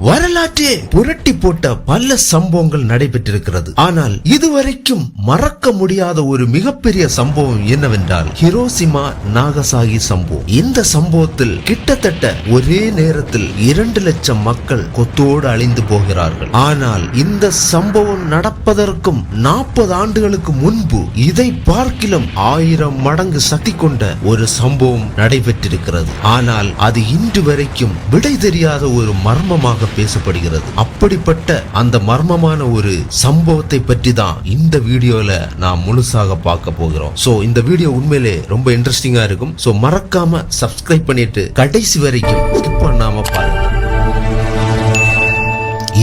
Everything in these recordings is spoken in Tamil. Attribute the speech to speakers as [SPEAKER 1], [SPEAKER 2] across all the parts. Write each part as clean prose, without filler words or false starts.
[SPEAKER 1] வரலாற்றே புரட்டி போட்ட பல சம்பவங்கள் நடைபெற்றிருக்கிறது. ஆனால் இதுவரைக்கும் மறக்க முடியாத ஒரு மிகப்பெரிய சம்பவம் என்னவென்றால் ஹிரோஷிமா நாகசாகி சம்பவம். இந்த சம்பவத்தில் கிட்டத்தட்ட ஒரே நேரத்தில் 2 லட்சம் மக்கள் கொத்தோடு அழிந்து போகிறார்கள். ஆனால் இந்த சம்பவம் நடப்பதற்கும் 40 ஆண்டுகளுக்கு முன்பு இதை பார்க்கிலும் 1000 மடங்கு சக்தி கொண்ட ஒரு சம்பவம் நடைபெற்றிருக்கிறது. ஆனால் அது இன்று வரைக்கும் விடை தெரியாத ஒரு மர்மமாக பேசப்படுகிறது. அப்படிப்பட்ட அந்த மர்மமான ஒரு சம்பவத்தை பற்றி தான் இந்த வீடியோல நான் முழுசாக பார்க்க போகிறோம். சோ இந்த வீடியோ உண்மையிலே ரொம்ப இன்ட்ரெஸ்டிங்கா இருக்கும். சோ மறக்காம சப்ஸ்கிரைப் பண்ணிட்டு கடைசி வரைக்கும் ஸ்கிப் பண்ணாம பாருங்க.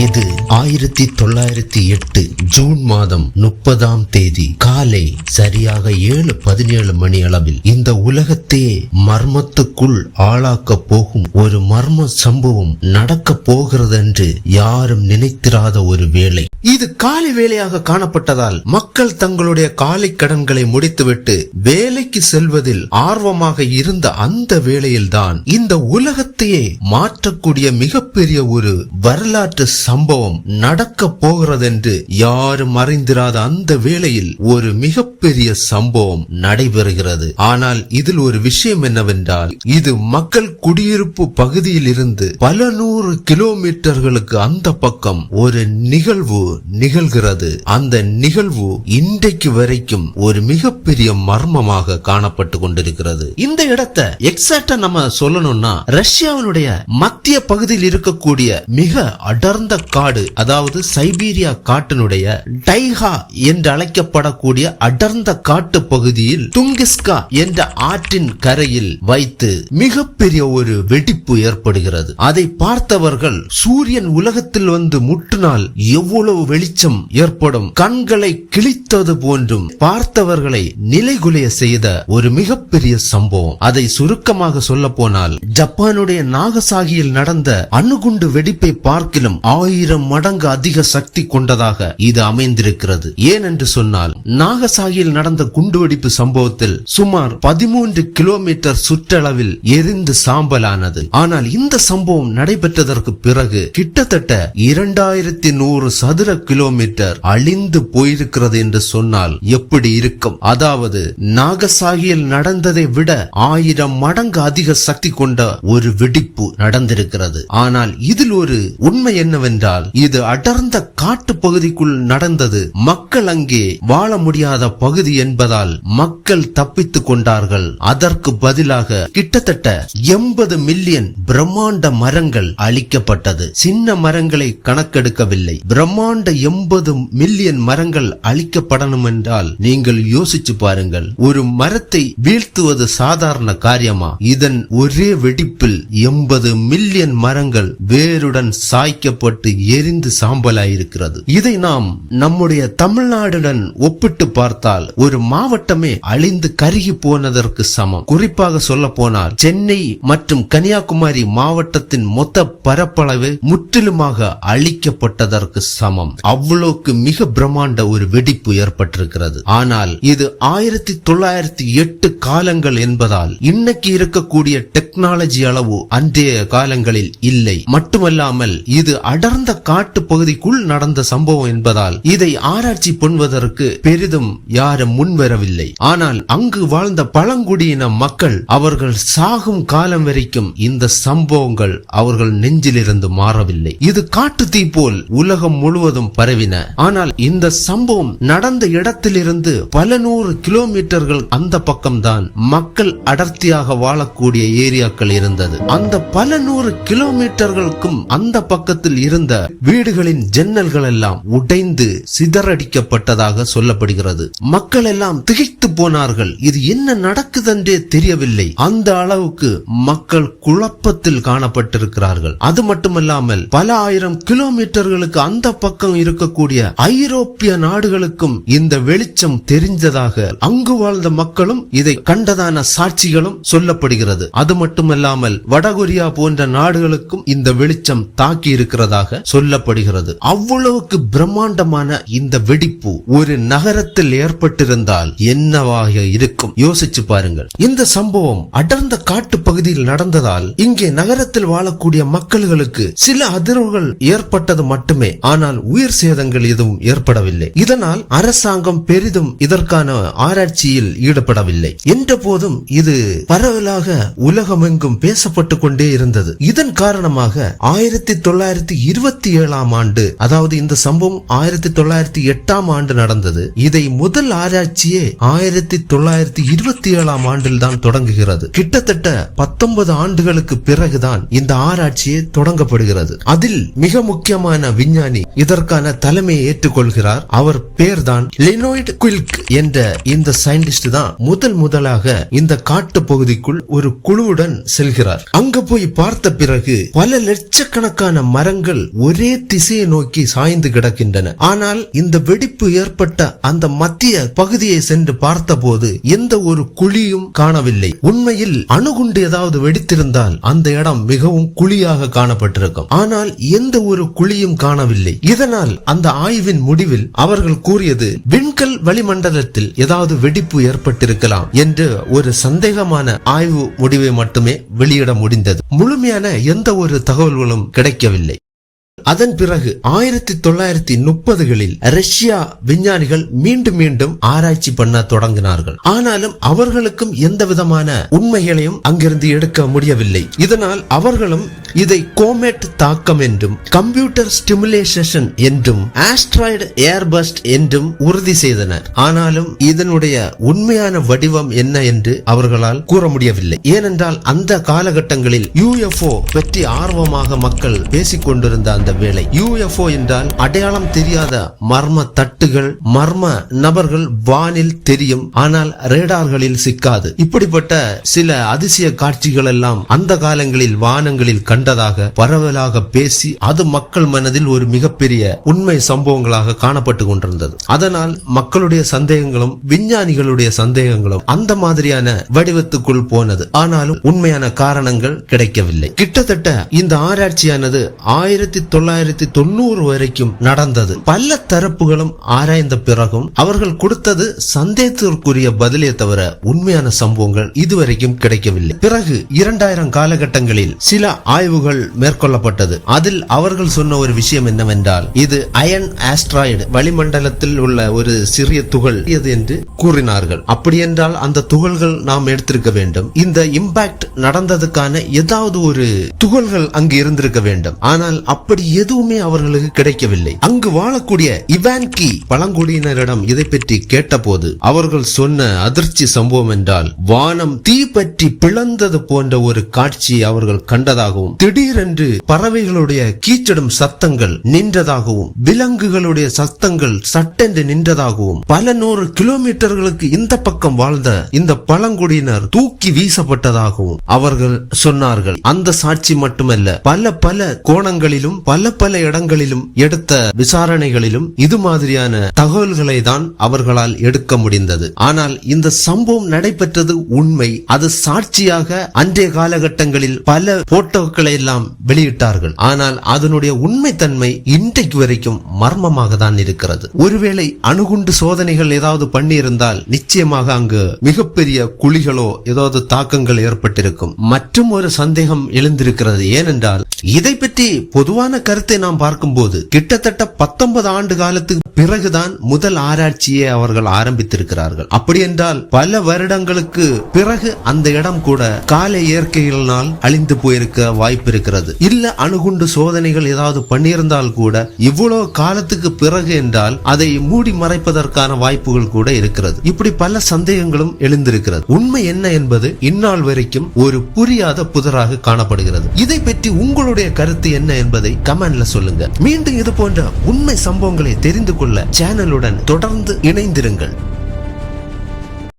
[SPEAKER 1] இது 1908 ஜூன் மாதம் 30ஆம் தேதி காலை சரியாக 7:17 மணி அளவில் இந்த உலகத்தையே மர்மத்துக்குள் ஆளாக்க போகும் ஒரு மர்ம சம்பவம் நடக்க போகிறது என்று யாரும் நினைத்திராத ஒரு வேளை. இது காலை வேலையாக காணப்பட்டதால் மக்கள் தங்களுடைய காலை கடன்களை முடித்துவிட்டு வேலைக்கு செல்வதில் ஆர்வமாக இருந்த அந்த வேளையில்தான் இந்த உலகத்தையே மாற்றக்கூடிய மிகப்பெரிய ஒரு வரலாற்று சம்பவம் நடக்க போகிறது என்று யாரும் அறிந்திராத அந்த வேளையில் ஒரு மிகப்பெரிய சம்பவம் நடைபெறுகிறது. ஆனால் இதில் ஒரு விஷயம் என்னவென்றால் இது மக்கள் குடியிருப்பு பகுதியில் இருந்து பல 100 கிலோமீட்டர்களுக்கு அந்த பக்கம் ஒரு நிகழ்வு நிகழ்கிறது. அந்த நிகழ்வு இன்றைக்கு வரைக்கும் ஒரு மிகப்பெரிய மர்மமாக காணப்பட்டு கொண்டிருக்கிறது. இந்த இடத்தை எக்ஸாக்டா நம்ம சொல்லணும்னா ரஷ்யாவினுடைய மத்திய பகுதியில் இருக்கக்கூடிய மிக அடர்ந்த காடு, அதாவது சைபீரியா காட்டினுடைய டைகா என்று அழைக்கப்படக்கூடிய அடர்ந்த காட்டு பகுதியில் துங்கிஸ்கா என்ற ஆற்றின் கரையில் வைத்து மிகப்பெரிய ஒரு வெடிப்பு ஏற்படுகிறது. அதை பார்த்தவர்கள் சூரியன் உலகத்தில் வந்து முட்டினால் எவ்வளவு வெளிச்சம் ஏற்படும், கண்களை கிழித்தது போன்றும் பார்த்தவர்களை நிலைகுலைய செய்த ஒரு மிகப்பெரிய சம்பவம். அதை சுருக்கமாக சொல்ல போனால் ஜப்பானுடைய நாகசாகியில் நடந்த அணுகுண்டு வெடிப்பை பார்க்கிலும் 1000 மடங்கு அதிக சக்தி கொண்டதாக இது அமைந்திருக்கிறது. ஏனென்று சொன்னால் நாகசாகியில் நடந்த குண்டுவெடிப்பு சம்பவத்தில் சுமார் 13 கிலோமீட்டர் சுற்றளவில் எரிந்து சாம்பலானது. ஆனால் இந்த சம்பவம் நடைபெற்றதற்கு பிறகு கிட்டத்தட்ட 2100 சதுர கிலோமீட்டர் அழிந்து போயிருக்கிறது என்று சொன்னால் எப்படி இருக்கும்? அதாவது நாகசாகியில் நடந்ததை விட 1000 மடங்கு அதிக சக்தி கொண்ட ஒரு வெடிப்பு நடந்திருக்கிறது. ஆனால் இதில் ஒரு உண்மை என்னவென்றால் இது அடர்ந்த காட்டு பகுதிக்குள் நடந்தது. மக்கள் அங்கே வாழ முடியாத பகுதி என்பதால் மக்கள் தப்பித்துக் கொண்டார்கள். அதற்கு பதிலாக கிட்டத்தட்ட 80 மில்லியன் பிரம்மாண்ட மரங்கள் அழிக்கப்பட்டது. சின்ன மரங்களை கணக்கெடுக்கவில்லை. பிரம்மாண்ட 80 மில்லியன் மரங்கள் அழிக்கப்படணும் என்றால் நீங்கள் யோசிச்சு பாருங்கள். ஒரு மரத்தை வீழ்த்துவது சாதாரண காரியமா? இதன் ஒரே வெடிப்பில் 80 மில்லியன் மரங்கள் வேருடன் சாய்க்கப்பட்டு எரிந்து சாம்பலாயிருக்கிறது. இதை நாம் நம்முடைய தமிழ்நாடுடன் ஒப்பிட்டு பார்த்தால் ஒரு மாவட்டமே அழிந்து கருகி போனதற்கு சமம். குறிப்பாக சொல்ல போனால் சென்னை மற்றும் கன்னியாகுமரி மாவட்டத்தின் மொத்த பரப்பளவு முற்றிலுமாக அழிக்கப்பட்டதற்கு சமம். அவ்வளவுக்கு மிக பிரம்மாண்ட ஒரு வெடிப்பு ஏற்பட்டிருக்கிறது. ஆனால் இது 1908 காலங்கள் என்பதால் இன்னைக்கு இருக்கக்கூடிய டெக்னாலஜி அளவு அன்றைய காலங்களில் இல்லை. மட்டுமல்லாமல் இது அடர்ந்த காட்டு பகுதிக்குள் நடந்த சம்பவம் என்பதால் இதை ஆராய்ச்சி பண்ணுவதற்கு பெரிதும் யாரும் முன்வரவில்லை. ஆனால் அங்கு வாழ்ந்த பழங்குடியின மக்கள் அவர்கள் சாகும் காலம் வரைக்கும் இந்த சம்பவங்கள் அவர்கள் நெஞ்சிலிருந்து மாறவில்லை. இது காட்டு தீ போல் உலகம் முழுவதும் பரவின. ஆனால் இந்த சம்பவம் நடந்த இடத்திலிருந்து பல 100 கிலோமீட்டர்கள் அந்த பக்கம்தான் மக்கள் அடர்த்தியாக வாழக்கூடிய ஏரியாக்கள் இருந்தது. அந்த பல 100 கிலோமீட்டர்களுக்கும் அந்த பக்கத்தில் இருந்த வீடுகளின் ஜன்னல்கள் எல்லாம் உடைந்து சிதறடிக்கப்பட்டதாக சொல்லப்படுகிறது. மக்கள் எல்லாம் திகைத்து போனார்கள். இது என்ன நடக்குதென்றே தெரியவில்லை. அந்த அளவுக்கு மக்கள் குழப்பத்தில் காணப்பட்டிருக்கிறார்கள். அது மட்டுமல்லாமல் பல 1000 கிலோமீட்டர்களுக்கு அந்த பக்கம் இருக்கக்கூடிய ஐரோப்பிய நாடுகளுக்கும் இந்த வெளிச்சம் தெரிந்ததாக அங்கு வாழ்ந்த மக்களும் இதை கண்டதான சாட்சிகளும் சொல்லப்படுகிறது. அது மட்டுமல்லாமல் வடகொரியா போன்ற நாடுகளுக்கும் இந்த வெளிச்சம் தாக்கி இருக்கிறதாக இருந்ததாக சொல்லப்படுகிறது. அவ்வளவுக்கு பிரம்மாண்டமான இந்த வெடிப்பு ஒரு நகரத்தில் ஏற்பட்டிருந்தால் என்னவாக இருக்கும் யோசிச்சு பாருங்கள். இந்த சம்பவம் அடர்ந்த காட்டு பகுதியில் நடந்ததால் இங்கே நகரத்தில் வாழக்கூடிய மக்களுக்கு சில அதிர்வுகள் ஏற்பட்டது மட்டுமே, ஆனால் உயிர் சேதங்கள் எதுவும் ஏற்படவில்லை. இதனால் அரசாங்கம் பெரிதும் இதற்கான ஆராய்ச்சியில் ஈடுபடவில்லை. என்ற போதும் இது பரவலாக உலகமெங்கும் பேசப்பட்டு கொண்டே இருந்தது. இதன் காரணமாக 1927ஆம் ஆண்டு, அதாவது இந்த சம்பவம் 1908ஆம் ஆண்டு நடந்தது. இதை முதல் ஆராய்ச்சியே 1927ஆம் ஆண்டில் தான் தொடங்குகிறது. கிட்டத்தட்ட 19 ஆண்டுகளுக்கு பிறகுதான் இந்த ஆராய்ச்சியே தொடங்கப்படுகிறது. அதில் மிக முக்கியமான விஞ்ஞானி இதற்கான தலைமையை ஏற்றுக்கொள்கிறார். அவர் பேர் தான் லெனாய்டு குயில்க் என்ற இந்த சயின்டிஸ்ட் தான் முதலாக இந்த காட்டு பகுதிக்குள் ஒரு குழுவுடன் செல்கிறார். அங்க போய் பார்த்த பிறகு பல லட்சக்கணக்கான மரங்கள் ஒரே திசையை நோக்கி சாய்ந்து கிடக்கின்றன. ஆனால் இந்த வெடிப்பு ஏற்பட்ட அந்த மத்திய பகுதியை சென்று பார்த்தபோது எந்த ஒரு குழியும் காணவில்லை. உண்மையில் அணுகுண்டு ஏதாவது வெடித்திருந்தால் அந்த இடம் மிகவும் குழியாக காணப்பட்டிருக்கும். ஆனால் எந்த ஒரு குழியும் காணவில்லை. இதனால் அந்த ஆய்வின் முடிவில் அவர்கள் கூறியது விண்கல் வளிமண்டலத்தில் ஏதாவது வெடிப்பு ஏற்பட்டிருக்கலாம் என்று ஒரு சந்தேகமான ஆய்வு முடிவை மட்டுமே வெளியிட முடிந்தது. முழுமையான எந்த ஒரு தகவல்களும் கிடைக்கவில்லை. அதன் பிறகு 1930களில் ரஷ்யா விஞ்ஞானிகள் மீண்டும் ஆராய்ச்சி பண்ண தொடங்கினார்கள். ஆனாலும் அவர்களுக்கும் எந்த விதமான உண்மைகளையும் அங்கிருந்து எடுக்க முடியவில்லை. இதனால் அவர்களும் இதை கோமெட் தாக்கம் என்றும் கம்ப்யூட்டர் ஸ்டிமுலேஷன் என்றும் ஆஸ்ட்ராய்டு ஏர்பஸ்ட் என்றும் உறுதி செய்தனர். ஆனாலும் இதனுடைய உண்மையான வடிவம் என்ன என்று அவர்களால் கூற முடியவில்லை. ஏனென்றால் அந்த காலகட்டங்களில் UFO பற்றி ஆர்வமாக மக்கள் பேசிக் கொண்டிருந்த அந்த வேளை. UFO என்றால் அடையாளம் தெரியாத மர்ம தட்டுகள், மர்ம நபர்கள் வானில் தெரியும், ஆனால் ரேடார்களில் சிக்காது. இப்படிப்பட்ட சில அதிசய காட்சிகள் எல்லாம் அந்த காலங்களில் வானங்களில் கண்டதாக பரவலாக பேசி அது மக்கள் மனதில் ஒரு மிகப்பெரிய உண்மை சம்பவங்களாக காணப்பட்டு கொண்டிருந்தது. அதனால் மக்களுடைய சந்தேகங்களும் விஞ்ஞானிகளுடைய சந்தேகங்களும் அந்த மாதிரியான வடிவத்துக்குள் போனது. ஆனாலும் உண்மையான காரணங்கள் கிடைக்கவில்லை. கிட்டத்தட்ட இந்த ஆராய்ச்சியானது 1990 வரைக்கும் நடந்தது. பல தரப்புகளும் ஆராய்ந்த பிறகும் அவர்கள் கொடுத்தது சந்தேகத்திற்குரிய பதிலே தவிர உண்மையான சம்பவங்கள் இதுவரைக்கும் கிடைக்கவில்லை. பிறகு 2000 காலகட்டங்களில் சில ஆய்வுகள் மேற்கொள்ளப்பட்டது. அதில் அவர்கள் சொன்ன ஒரு விஷயம் என்னவென்றால் இது அயன் ஆஸ்ட்ராய்டு வளிமண்டலத்தில் உள்ள ஒரு சிறிய துகள் என்று கூறினார்கள். அப்படி என்றால் அந்த துகள்கள் நாம் எடுத்திருக்க வேண்டும். இந்த இம்பாக்ட் நடந்ததுக்கான ஏதாவது ஒரு துகள்கள் அங்கு இருந்திருக்க வேண்டும். ஆனால் அப்படி எதுவுமே அவர்களுக்கு கிடைக்கவில்லை. அங்கு வாழக்கூடிய இவான்கி பழங்குடியினரிடம் இதை பற்றி கேட்டபோது அவர்கள் சொன்ன அதிர்ச்சி சம்பவம் என்றால் வானம் தீ பற்றி பிளந்தது போன்ற ஒரு காட்சியை அவர்கள் கண்டதாகவும், திடீரென்று பறவைகளுடைய கீச்சிடும் சத்தங்கள் நின்றதாகவும், விலங்குகளுடைய சத்தங்கள் சட்டென்று நின்றதாகவும், பல 100 கிலோமீட்டர்களுக்கு இந்த பக்கம் வாழ்ந்த இந்த பழங்குடியினர் தூக்கி வீசப்பட்டதாகவும் அவர்கள் சொன்னார்கள். அந்த சாட்சி மட்டுமல்ல, பல கோணங்களிலும் பல இடங்களிலும் எடுத்த விசாரணைகளிலும் இது மாதிரியான தகவல்களை தான் அவர்களால் எடுக்க முடிந்தது. ஆனால் இந்த சம்பவம் நடைபெற்றது உண்மை. அது சாட்சியாக அன்றைய காலகட்டங்களில் பல போட்டோக்களை எல்லாம் வெளியிட்டார்கள். ஆனால் அதனுடைய உண்மை தன்மை இன்றைக்கு வரைக்கும் மர்மமாக தான் இருக்கிறது. ஒருவேளை அணுகுண்டு சோதனைகள் ஏதாவது பண்ணியிருந்தால் நிச்சயமாக அங்கு மிகப்பெரிய குழிகளோ ஏதாவது தாக்கங்கள் ஏற்பட்டிருக்கும். மற்றும் ஒரு சந்தேகம் எழுந்திருக்கிறது. ஏனென்றால் இதை பற்றி பொதுவான கருத்தை நாம் பார்க்கும்போது கிட்டத்தட்ட 19 ஆண்டு காலத்துக்கு பிறகுதான் முதல் ஆராய்ச்சியை அவர்கள் ஆரம்பித்திருக்கிறார்கள். அப்படி என்றால் பல வருடங்களுக்கு பிறகு அந்த இடம் கூட கால இயற்கைகளினால் அழிந்து போயிருக்க வாய்ப்பு இருக்கிறது. இல்ல அணுகுண்டு சோதனைகள் ஏதாவது பண்ணியிருந்தால் கூட இவ்வளவு காலத்துக்கு பிறகு என்றால் அதை மூடி மறைப்பதற்கான வாய்ப்புகள் கூட இருக்கிறது. இப்படி பல சந்தேகங்களும் எழுந்திருக்கிறது. உண்மை என்ன என்பது இந்நாள் வரைக்கும் ஒரு புரியாத புதிராக காணப்படுகிறது. இதை பற்றி உங்களுடைய கருத்து என்ன என்பதை கமெண்ட்ல சொல்லுங்க. மீண்டும் இது போன்ற உண்மை சம்பவங்களை தெரிந்து கொள்ள சேனலுடன் தொடர்ந்து இணைந்திருங்கள்.